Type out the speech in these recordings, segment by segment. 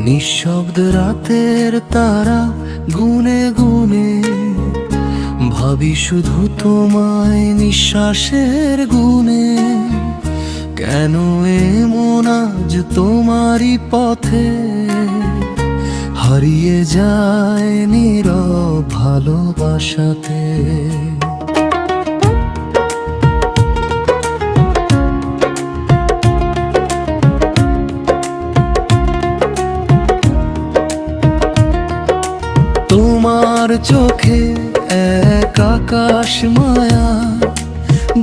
নিঃশব্দ রাতের তারা গুনে গুনে ভাবি শুধু তোমায় নিঃশ্বাসের গুনে। কেন এমন আজ তোমারই পথে হারিয়ে যায় নীরব ভালোবাসাতে। তোমার চোখে এক আকাশ মায়া,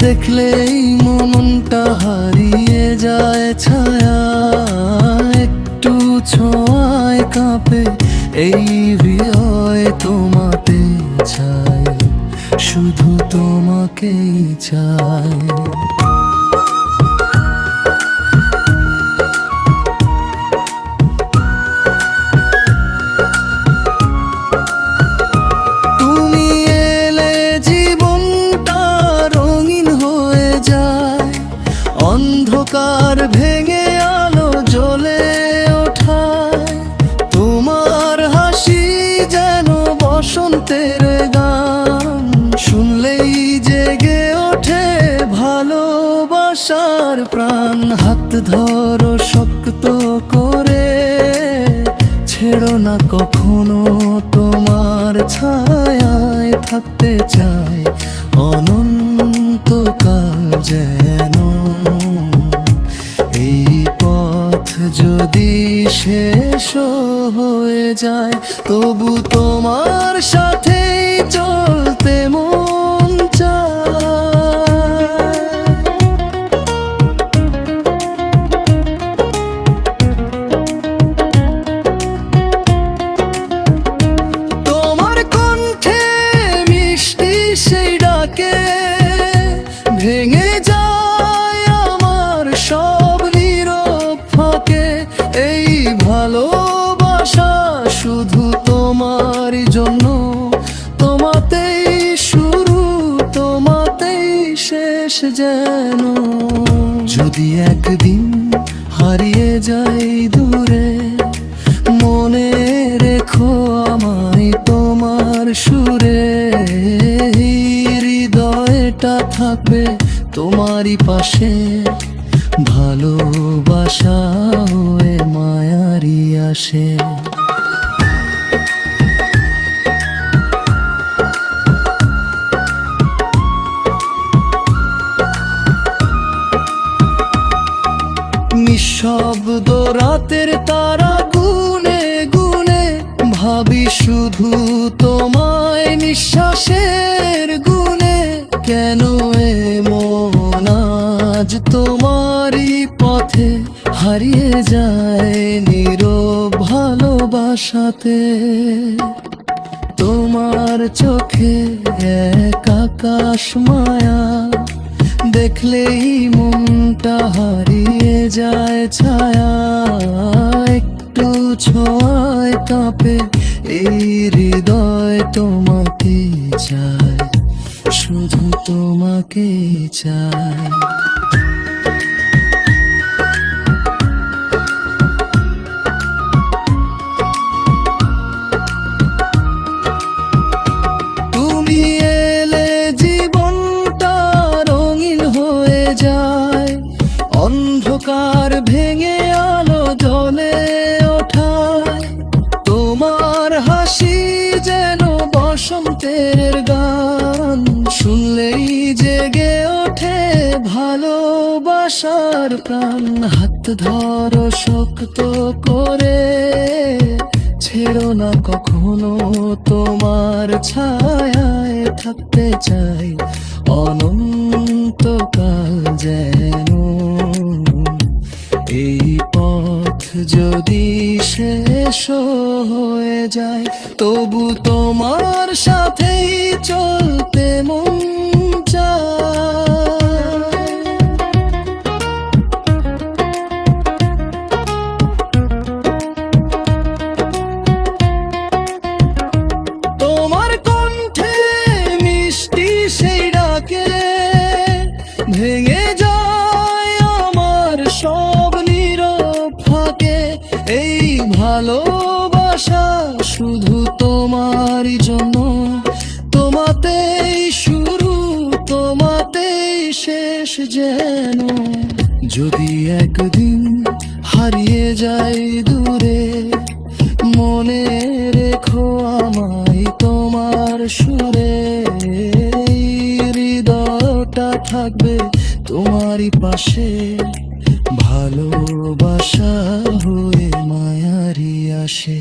দেখলেই মনটা হারিয়ে যায় ছায়া। একটু ছোঁয়ায় কাঁপে এই হৃদয়, তোমাতে চাই, শুধু তোমাকেই চাই। অন্ধকার ভেঙে আলো জ্বলে ওঠায়, তোমার হাসি যেন বসন্তের গান। শুনলেই জেগে ওঠে ভালোবাসার প্রাণ। হাত ধরো শক্ত করে, ছেড়ো না কখনো, তোমার ছায়ায় থাকতে চাই অনন্তকাল যেন। এই পথ যদি শেষ হয়ে যায়, তবু তোমার সাথেই চলতে মন চায়। তোমার কণ্ঠে মিষ্টি সেই ডাকে ভেঙে যায় আমার সব নীরব ফাঁকে। এই ভালোবাসা শুধু তোমার জন্য, তোমাতেই শুরু, তোমাতেই শেষ যেন। যদি একদিন হারিয়ে যাই দূরে, মনে রেখো আমায় তোমার সুরে। হৃদয়টা থাকবে তোমারই পাশে, ভালোবাসা হয়ে মায়ারি আসে। নিঃশব্দ রাতের তারা গুনে গুনে ভাবি শুধু তোমায় নিঃশ্বাসের গুনে। কেন এমন আজ তোমারই পথে হারিয়ে যায় নীরব ভালোবাসাতে। তোমার চোখে এক আকাশ মায়া, দেখলেই মনটা হারিয়ে যায় ছায়া। একটু ছোঁয়ায় কাঁপে এই হৃদয়, তোমাকে চাই, শুধু তোমাকে চাই। তুমি এলে জীবনটা রঙিন হয়ে যায়, অন্ধকার ভেঙে আলো জ্বলে ওঠায়। তোমার হাসি যেন বসন্তের গান, শুনলেই জেগে ওঠে ভালোবাসার প্রাণ। হাত ধরো শক্ত করে, ছেড়ো না কখনো, তোমার ছায়ায় থাকতে চাই অনন্তকাল যেন। এই পথ যদি শেষ হয়ে যায়, তবু তোমার সাথেই চলতে মন চায়। তোমার কণ্ঠে মিষ্টি সেই ডাকে ভেঙে যায় আমার সব নীরব ফাঁকে। এই ভালোবাসা শুধু তোমারই জন্য, তোমাতেই শুরু তোমাতেই শেষ যেন। যদি একদিন হারিয়ে যাই দূরে, মনে রেখো আমায় তোমার সুরে। হৃদয়টা থাকবে তোমারই পাশে, ভালোবাসা হয়ে মায়ারি আসে।